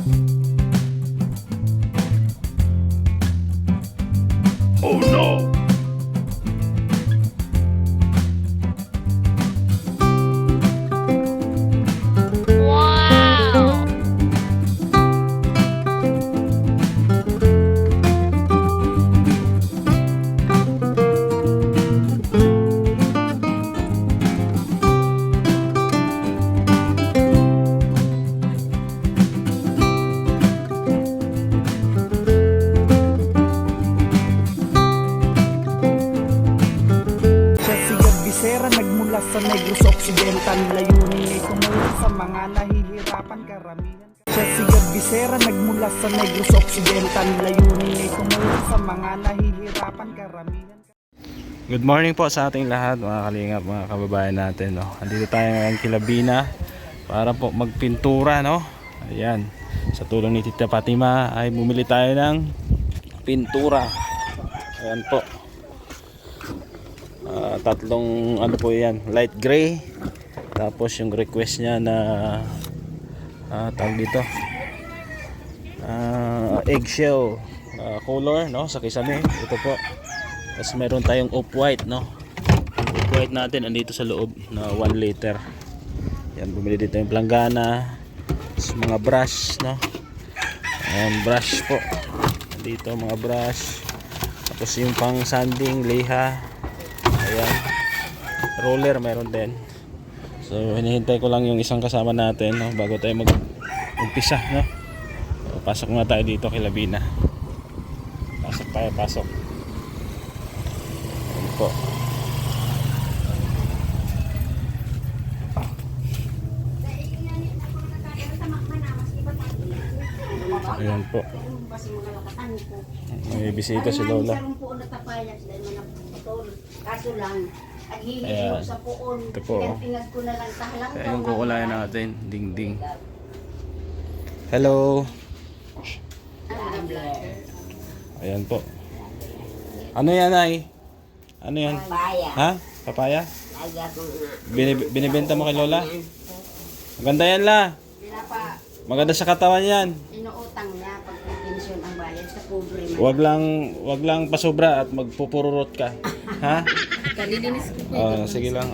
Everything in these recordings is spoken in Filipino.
Oh no! Nagmula sa Negros Occidental, layunin ay tumulong sa mga nahihirapan karamihan. Siya si God Visera, nagmula sa Negros Occidental, layunin ay tumulong sa mga nahihirapan karamihan. Good morning po sa ating lahat, mga kalingap, mga kababayan natin, no? Andito tayo ngayon kay Labina para po magpintura, no? Ayan, sa tulong ni Tita Fatima ay bumili tayo ng pintura. Ayan po. Tatlong ano po yan, light gray. Tapos yung request niya na tawag dito eggshell color, no, sa kisame. Ito po. Tapos meron tayong off-white, no. Off-white natin andito sa loob na 1 liter. Yan, bumili dito yung planggana. Tapos mga brush, no. Ayan, brush po. Dito mga brush. Tapos yung pang sanding, liha. Ayan, roller meron din. So hinihintay ko lang yung isang kasama natin, no, bago tayo mag-umpisa, no. So, pasok na tayo dito kay Labina. Pasok tayo, pasok. Ayan po. Ayan po. May bisita si Lola. Kaso lang, Ayan. sa puon. Ito po. Pinag ko na lang tahalang. Ayan yung kukulayan natin. Ding ding. Hello. Ayan po. Ano yan, ay? Ano yan? Papaya. Ha? Papaya? Aga ko. Binibenta mo kay Lola? Maganda yan, la. Pinapa, Maganda sa katawan yan. inuutang niya pag pension ang bayad sa pobre man. Wag lang pasobra at magpupururot ka. Ha? Kalilinis ko po. Sige lang.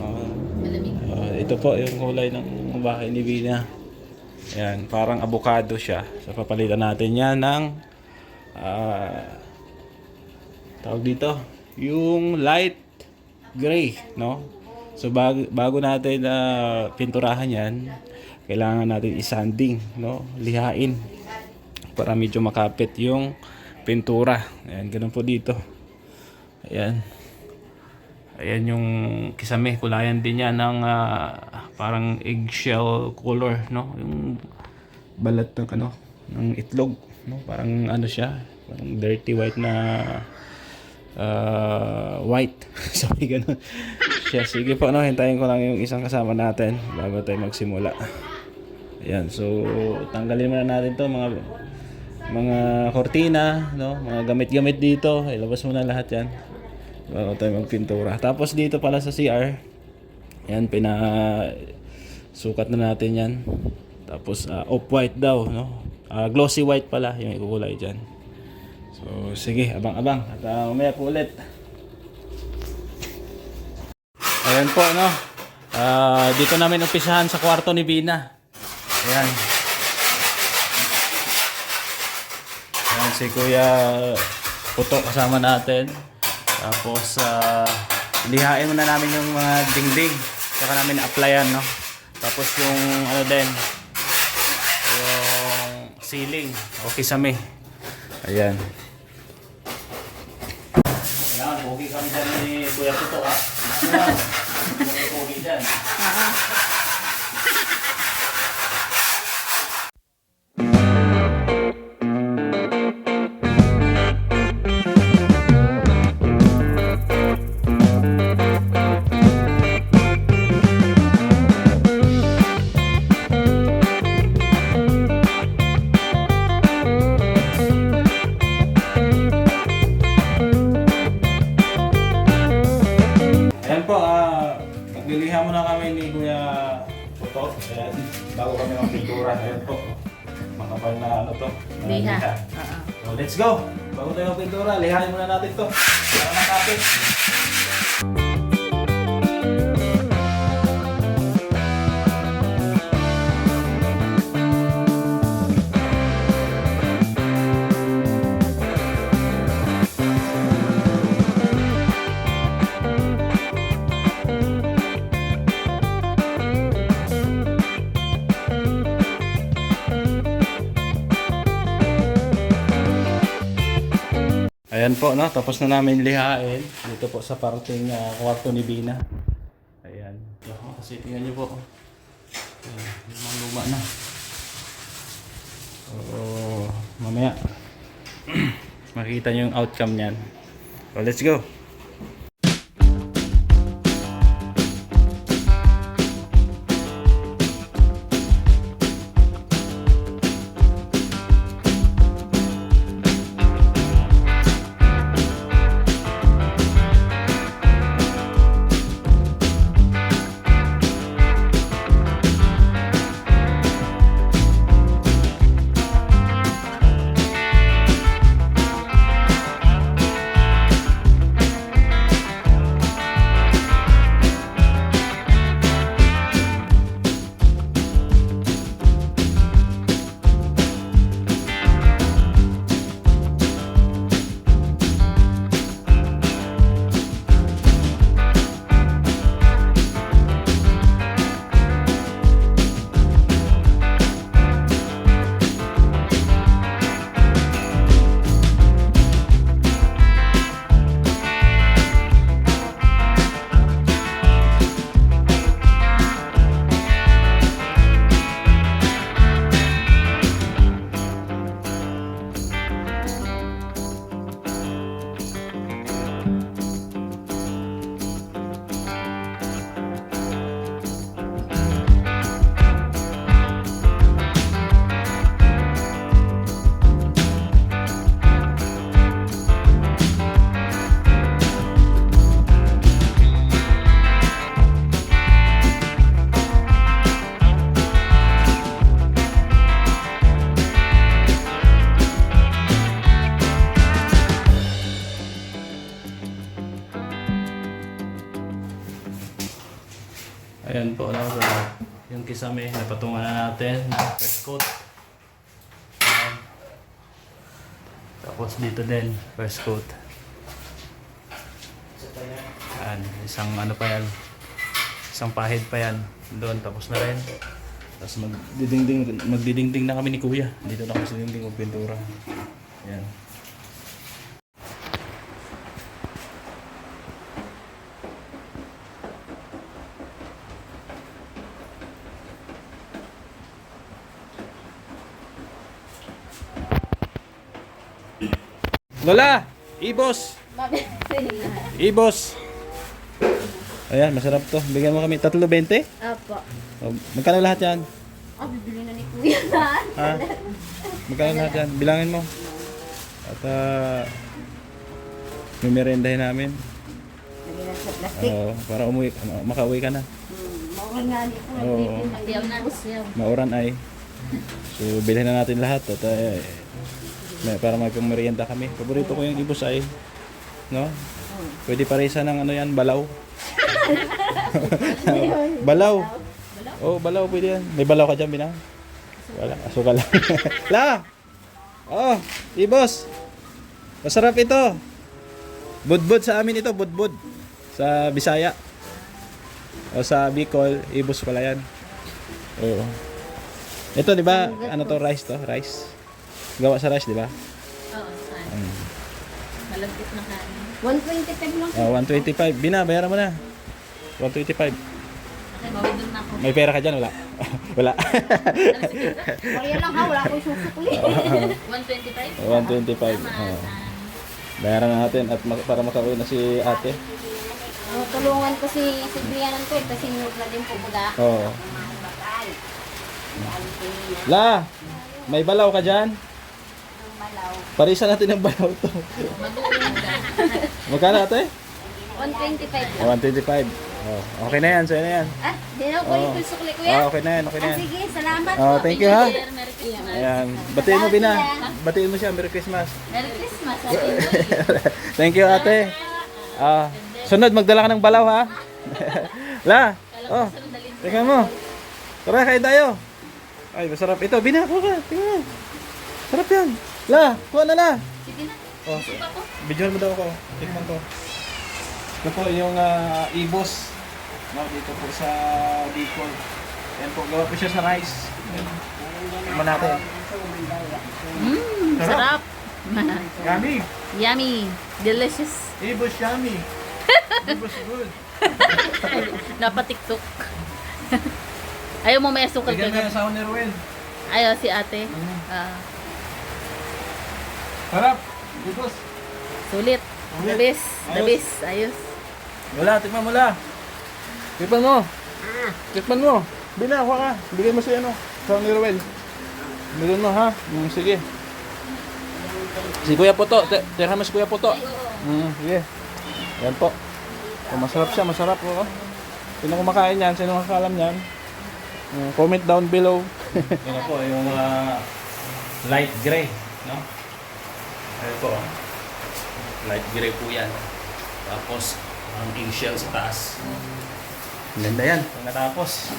Malamig. Ito po yung kulay ng bahay ni Bina. Ayan, parang avocado siya. So papalitan natin yan ng tawag dito, yung light gray, no? So bago natin pinturahan yan, kailangan natin isanding, no? Lihain para medyo makapit yung pintura. Ayan, ganun po dito. Ayan. Ayan yung kisame, kulayan din yan ng parang eggshell color, no? Yung balat ng ano, ng itlog, no? Parang ano siya, parang dirty white na white. Sabi ganun siya. Sige po, no, hintayin ko lang yung isang kasama natin bago tayo magsimula. Ayan, so tanggalin muna natin to, mga kortina, no? Mga gamit-gamit dito, ilabas muna lahat yan bago tayo magpintura. Tapos dito pala sa CR, yan, sukat na natin yan. Tapos off-white daw, no? Glossy white pala yung ikukulay dyan. So sige, abang-abang at umaya po ulit. Ayan po, no. Dito namin umpisahan sa kwarto ni Bina. Ayan. Ayan si Kuya Puto kasama natin. Tapos lihain muna namin yung mga dingding, saka namin applyan, no. Tapos yung ano din, yung ceiling o kisame. Ayan. Ayan, pogi kami dyan ni Kuya Puto, ha. Ayan, pogi dyan. Nagliliha muna kami ni Kuya Puto. Ayan, bago kami magpintura. Ayan po. Mga Kapal na ano to? na Liha. liha. Oo. So, let's go! Bago tayo magpintura, lihain muna natin to. Para matapos. Ayan po, no? Tapos na namin lihain. Dito po sa parting kwarto ni Bina. Ayan. Kasi tingnan nyo po. Ayan, luma na. So, mamaya. Makikita nyo yung outcome niyan. So, let's go! Ayan po, no? So, yung kisame, napatungan na natin. First coat. Ayan. Tapos dito din, first coat. Ayan, isang ano pa isang pahid pa yan. Doon, tapos na rin. Tapos magdidingding na kami ni Kuya. Dito na kami sa dingding magpintura. Ayan. Lola! Ibos! Ibos! Ayan, masarap to. Bigyan mo kami 3.20? Opo. O, magkano lahat yan? Bibili na ni Kuya yan. Ha? Magkano lahat yan? Bilangin mo. At mimirendahin namin. Lagyan na sa plastic. Para makauwi ka na. Maulan nga ni po. Oo. Ayaw na siya. Mauran ay. So, bilhin na natin lahat. At para magpamerienda kami. Paborito ko yung ibos ay. No? Pwede parisa ng ano yan, balaw. Balaw. Oh, balaw pwede yan. May balaw ka dyan, Bina? Wala, asukal lang. La! Oh, ibos. Masarap ito. Budbud sa amin ito, budbud. Sa Bisaya. O sa Bicol, ibos pala yan. Oo. Ito, di ba? Ano to, rice to? Rice. Gawa sa rice, di ba? Oo, malagkit na kanin. 125 lang. 125. Bina, bayaran mo na. 125. Okay, mawidon na ako. May pera ka dyan? Wala. Wala. Kaya lang ha, wala akong susukli. 125? 125. Bayaran na natin at para makauwi na si ate. Tulungan ko si Brianan ko kasi nung na din po buda. Oo. La! May balaw ka dyan? Malaw. Parisa natin ng balaw to. Mag-uwi na. Magkano ate? 125 lang. 125. Oh, okay na yan, sa'yo na yan. Ah, di na ko yung sukli kuya. Okay na yan, okay na Ah, yan. sige, salamat Oh, po. thank you, ha? Merry Christmas. Ayan, batiin mo Bina. Batiin mo siya, Merry Christmas. Merry Christmas. Thank you, ate. Sunod, magdala ka ng balaw, ha? La, oh, tingnan mo. Tara, kain tayo. Ay, masarap ito. Bina, kuha ka. Tingnan mo. Sarap yan. La, kuha na la. Sige na. Oh, videoan mo daw ako. Tingnan ko. Ito po yung ibos. No, dito po sa Bicol. Yan po, gawa po siya sa rice. Tingnan natin. Sarap. Yummy. Yummy. Delicious. Ibos yummy. Ibos good. Napatiktok. Ayaw mo may asukal Bigyan mo ka. yung asawa ni Ruel. Ayaw si ate. Sarap. Ibos. Sulit. The best. The Ayos. best. Ayos. Wala, tikman mo la. Tikman mo. Tikman mo. Bina, kuha ka. Bigyan mo si ano. Asawa ni Ruel. Bigyan mo ha. Sige. Si Kuya Puto. Tira mo si Kuya Puto. Sige. Yan po. Masarap siya, masarap po. Sino kumakain yan? Sino makakalam yan? Comment down below. Yan po yung light gray, no? Ayun po. Light gray po yan. Tapos ang eggshell sa taas. Ganda yan. Pag natapos.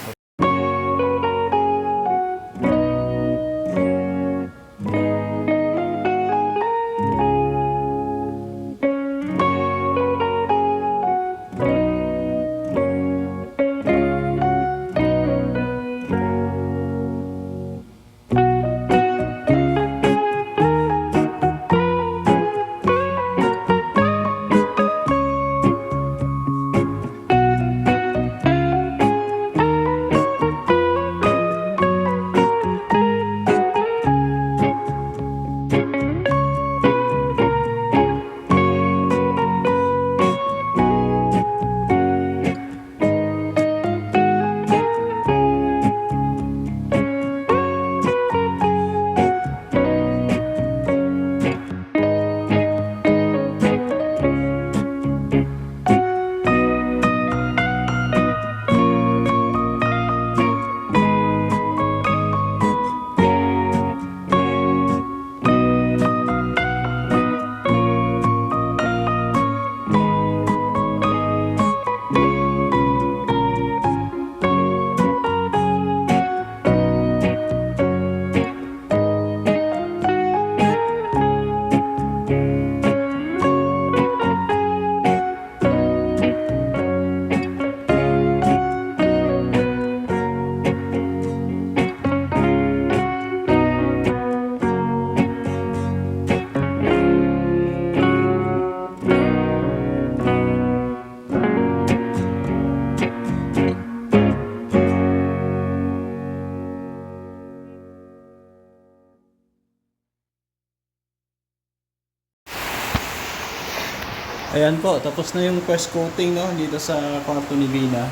Ayan po, tapos na yung first coating, no, dito sa kwarto ni Bina.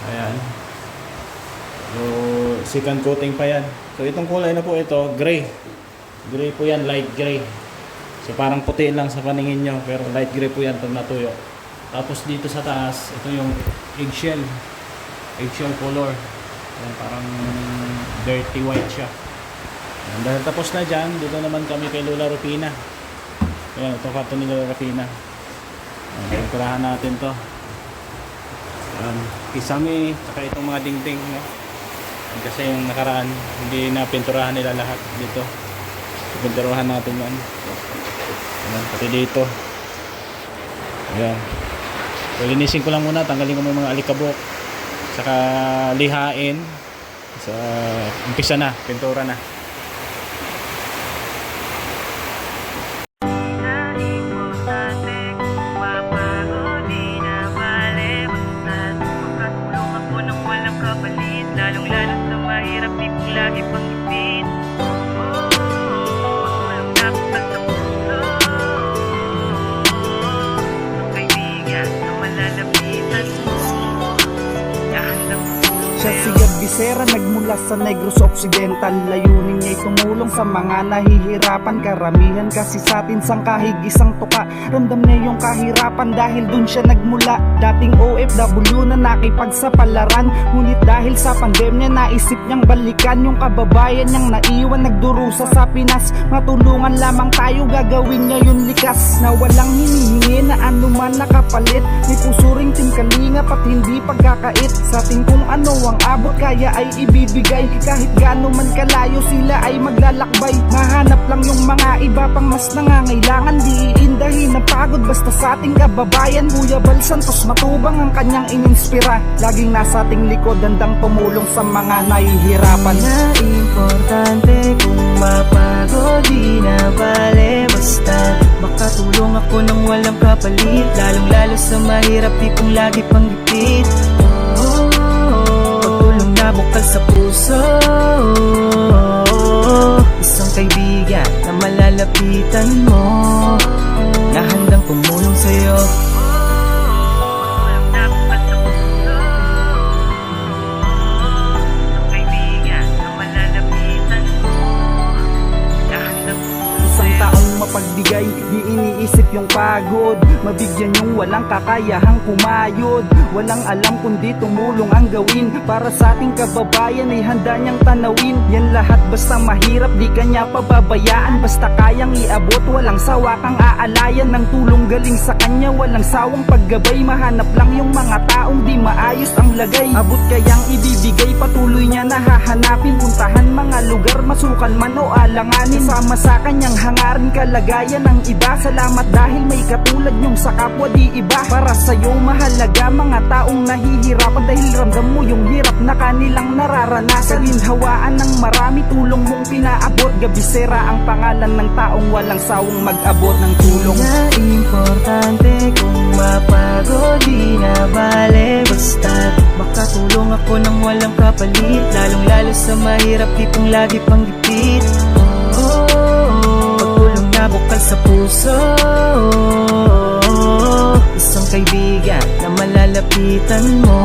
Ayan. So, second coating pa yan. So, itong kulay na po ito, gray. Gray po yan, light gray. So, parang puti lang sa paningin nyo, pero light gray po yan pag natuyo. Tapos dito sa taas, ito yung eggshell. Eggshell color. Ayan, parang dirty white siya. Ayan, dahil tapos na dyan, dito naman kami kay Lola Rufina. Ayan, ito kwarto ni Lola Rufina. Ayan, pinturahan natin to. Ayan, kisame, saka itong mga dingding, no? Kasi yung nakaraan, hindi na pinturahan nila lahat dito. Pinturahan natin yan. Ayan, pati dito. Ayan. So, linisin ko lang muna, tanggalin ko muna mga alikabok. Saka lihain. Sa umpisa na, pintura na. Siya si Gab Visera, nagmula nagmula sa Negros Occidental. Layunin niya'y tumulong sa mga nahihirapan. Karamihan kasi sa atin sang kahig isang tuka. Ramdam niya yung kahirapan dahil dun siya nagmula. Dating OFW na nakipagsapalaran, ngunit dahil sa pandemya naisip niyang balikan yung kababayan niyang naiwan nagdurusa sa Pinas. Matulungan lamang tayo, gagawin niya yun likas, na walang hinihingi na anuman nakapalit. May pusuring tingkalingap at hindi pagkakait. Sa atin kung ano ang abot kaya ay ibibigay. Kahit gaano man kalayo sila ay maglalakbay. Mahanap lang yung mga iba pang mas nangangailangan. Di iindahin ang pagod basta sa ating kababayan. Kuya Bal Santos Matubang ang kanyang ininspira. Laging nasa ating likod, handang tumulong sa mga nahihirapan. Na importante kung mapagod, di na bale basta makatulong ako nang walang kapalit. Lalong lalo sa mahirap, di kong lagi pang gipit. Pagtulong na bukal sa puso, isang kaibigan na malalapitan mo, na handang tumulong sa'yo. Mapagbigay, di iniisip yung pagod. Mabigyan yung walang kakayahang kumayod. Walang alam kundi tumulong ang gawin. Para sa ating kababayan ay handa niyang tanawin. Yan lahat basta mahirap, di kanya pababayaan. Basta kayang iabot, walang sawa kang aalayan. Ng tulong galing sa kanya, walang sawang paggabay. Mahanap lang yung mga taong di maayos ang lagay. Abot kayang ibibigay, patuloy niya nahahanapin. Puntahan mga lugar, masukal man o alanganin. Sama sa kanyang hangarin kalagayan ng iba. Salamat dahil may katulad nyong sa kapwa di iba. Para sa'yo mahalaga mga taong nahihirapan, dahil ramdam mo yung hirap na kanilang nararanasan. Ginhawaan ng marami, tulong mong pinaabot. Gabisera ang pangalan ng taong walang sawang mag-abot ng tulong. Na importante kung mapagod, di na bale basta makatulong ako nang walang kapalit. Lalong lalo sa mahirap, di kong lagi pang gipit. Pagtulong na bukal sa puso, isang kaibigan na malalapitan mo,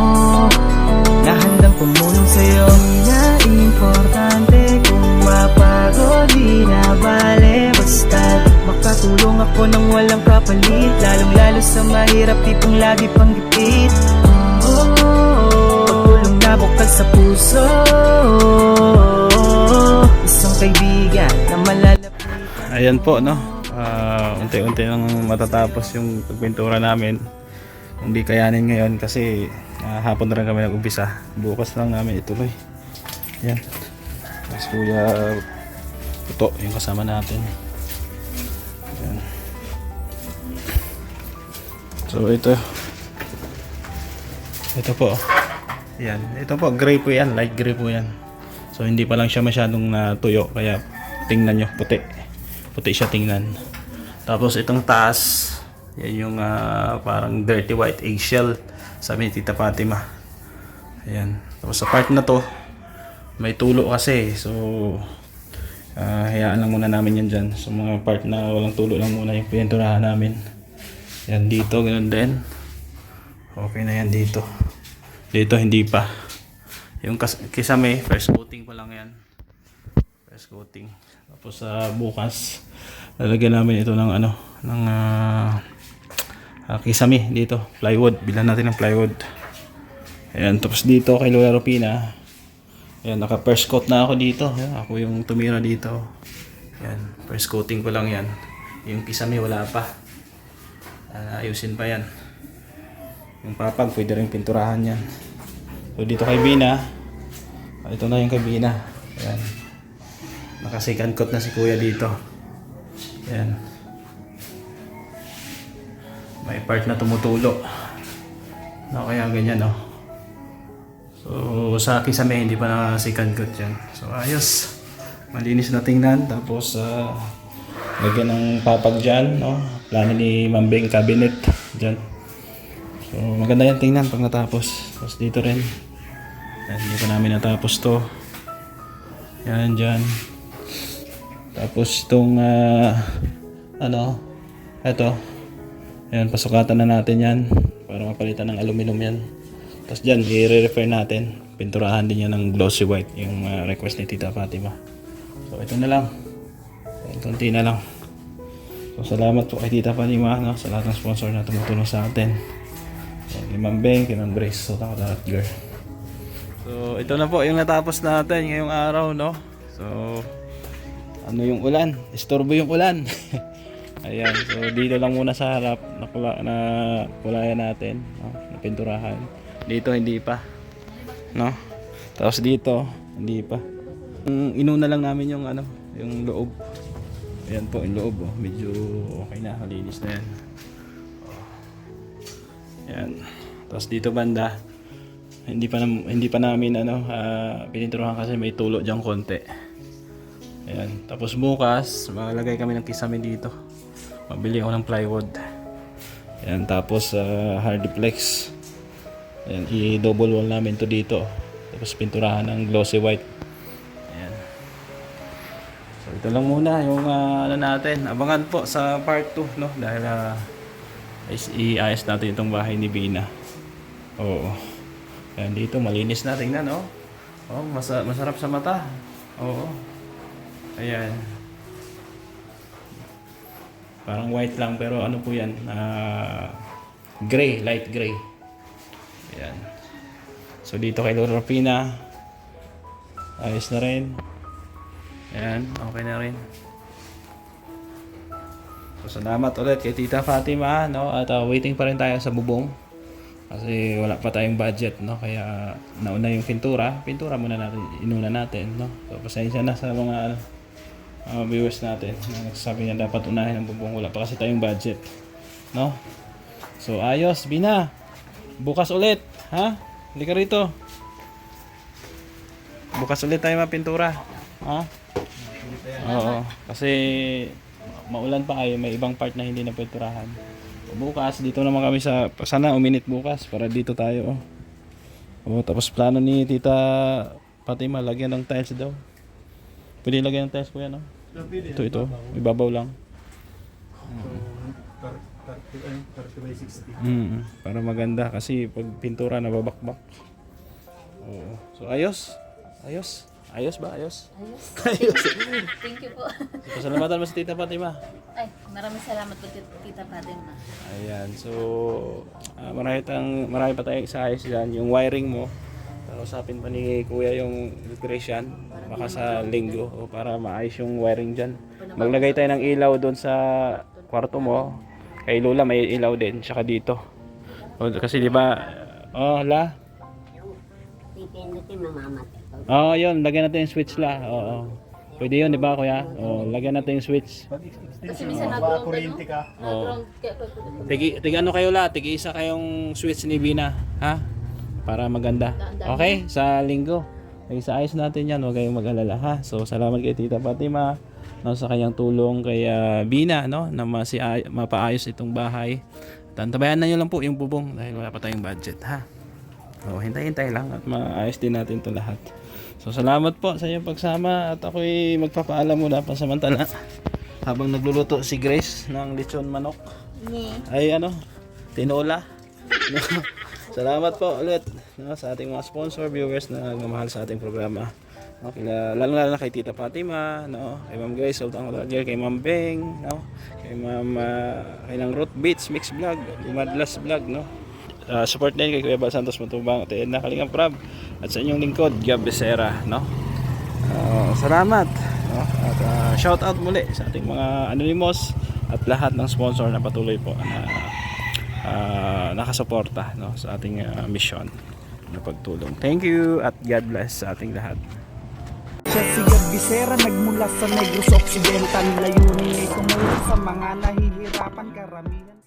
na handang tumulong sa'yo. Di na importante kung mapagod, di na bale basta makatulong ako nang walang kapalit. Lalong lalo sa mahirap, di kong lagi pang gipit. Pagtulong na bukal sa puso, isang kaibigan na malalapitan. Ayan po, no. Unti-unti nang matatapos yung pagpintura namin. Hindi kayanin ngayon kasi hapon na rin kami nag-umpisa. Bukas lang namin ituloy. Ayan. Tapos Kuya Puto yung kasama natin. Ayan. So ito po. Ayan. Ito po, gray po yan. Light gray po yan. So hindi pa lang siya masyadong tuyo. Kaya tingnan nyo, puti. Puti siya tingnan. Tapos itong taas, yan yung parang dirty white eggshell, sabi ni Tita Fatima. Ayan. Tapos sa part na to, may tulo kasi. So hayaan lang muna namin yan dyan. So mga part na walang tulo lang muna yung pininturahan namin. Yan dito, ganun din. Okay na yan dito. Dito hindi pa. Yung kisame, first coating pa lang yan. First coating. Tapos bukas lalagyan namin ito ng ng kisame dito, plywood. Bilan natin ng plywood. Ayan, tapos dito kay Lola Rupina, ayan, naka first coat na ako dito. Ayan, ako yung tumira dito. Ayan, first coating ko lang yan. Yung kisame wala pa. Ayusin pa yan. Yung papag pwede rin pinturahan yan. So dito kay Bina, ito na yung kay Bina. Ayan, naka second coat na si Kuya dito. Ayan. May part na tumutulo. No, kaya ganyan, no. So sa kisame hindi pa na second coat yan. So ayos. Malinis na tingnan. Tapos lagyan ng papag dyan, no. Plano ni Mambeng cabinet dyan. So maganda yan tingnan pag natapos. Tapos dito rin. Ayan, hindi pa namin natapos to. Yan dyan. Tapos itong eto, ayan, pasukatan na natin yan para mapalitan ng aluminum yan. Tapos dyan, i-refer natin pinturahan din yan ng glossy white, yung request ni Tita Fatima. So ito na lang, konti na lang. So salamat po kay Tita Fatima, no, sa lahat ng sponsor na tumutulong sa atin. Kay Ma'am Beng, kay Ma'am Grace, so lahat girl. So ito na po yung natapos natin ngayong araw, no. So ano yung ulan, istorbo yung ulan. Ayan, so dito lang muna sa harap na kulayan natin, no, na pinturahan. Dito hindi pa, no. Tapos dito hindi pa. Inuna lang namin yung ano, yung loob. Ayan po yung loob, oh. Medyo okay na, malinis na yan. Ayan. Tapos dito banda, hindi pa namin ano, pininturahan kasi may tulo diyan konti. Ayan. Tapos bukas, maglagay kami ng kisame dito. Mabili ako ng plywood. Ayan. Tapos hardiplex. Ayan. I-double wall namin to dito. Tapos pinturahan ng glossy white. Ayan. So ito lang muna yung ano natin. Abangan po sa part 2, no? Dahil iayos natin itong bahay ni Bina. Oo. Ayan dito, malinis na. Tingnan, no? Oh, masarap sa mata. Oo. Ayan. Parang white lang pero ano po yan? Gray, light gray. Ayan. So dito kay Lord Rapina, ayos na rin. Ayan, okay na rin. So salamat ulit kay Tita Fatima, no? At waiting pa rin tayo sa bubong. Kasi wala pa tayong budget, no? Kaya nauna yung pintura muna natin, inuna natin, no? So pasensya na sa mga viewers natin. Sabi niya dapat unahin ang bubong, wala pa kasi tayong budget, no? So ayos, Bina. Bukas ulit, ha? Halika rito. Bukas ulit tayo mapintura, ha? Oo, kasi maulan pa kayo, may ibang part na hindi na pinturahan. Bukas dito naman kami sana uminit bukas para dito tayo, oh. Oh, tapos plano ni Tita Fatima lagyan ng tiles daw. Pwede lagyan ng tiles ko yan, no? Ito, ibabaw lang. Para maganda kasi pag pintura nababakbak. Oo. So ayos ba? Ayos. Thank you po. So, salamatan mo sa Tita Fatima. Ay, maraming salamat po Tita Fatima. Ayan, so marami pa tayong isaayos dyan. Yung wiring mo, usapin pa ni Kuya yung electrician, baka sa linggo, o para maayos yung wiring dyan. Maglagay tayo ng ilaw doon sa kwarto mo. Kay Lola may ilaw din, tsaka dito. O, kasi di ba, la? Oh, yun, lagyan natin yung switch la. Oo. Pwede yun, di ba, Kuya? Oh, lagyan natin yung switch. Kasi minsan nag-ground ka, no? Tigi ano kayo la? Tigi isa kayong switch ni Bina, ha? Para maganda. Okay, sa linggo. Isaayos natin yan, huwag kayong mag-alala, ha? So, salamat kay Tita Fatima, no, sa kanyang tulong kay Bina, no, na mapaayos itong bahay. Tantabayan na nyo lang po yung bubong dahil wala pa tayong budget, ha? So, hintay-hintay lang at maayos din natin ito lahat. So, salamat po sa inyong pagsama at ako'y magpapaalam muna pa samantala habang nagluluto si Grace ng lechon manok. Ay tinola. Salamat po ulit, no, sa ating mga sponsor, viewers na nagmamahal sa ating programa. Okay, lalo na kay Tita Fatima, no, kay Ma'am Grace, kay Ma'am Beng, no, kay Ma'am Ruth Beats Mix Vlog, Madlas Vlog, no. Support din kay Kuya Bal Santos Matubang at na Kalingap Prab at sa inyong lingkod Gab Becerra, no. Salamat, no, at shout out muli sa ating mga anonymous at lahat ng sponsor na patuloy po na nakasuporta, no, sa ating mission na pagtulong. Thank you at God bless sa ating lahat. Siya si Gab Becerra, nagmula sa Negros Occidental. Layunin ay tumulong sa mga nahihirapan karamihan.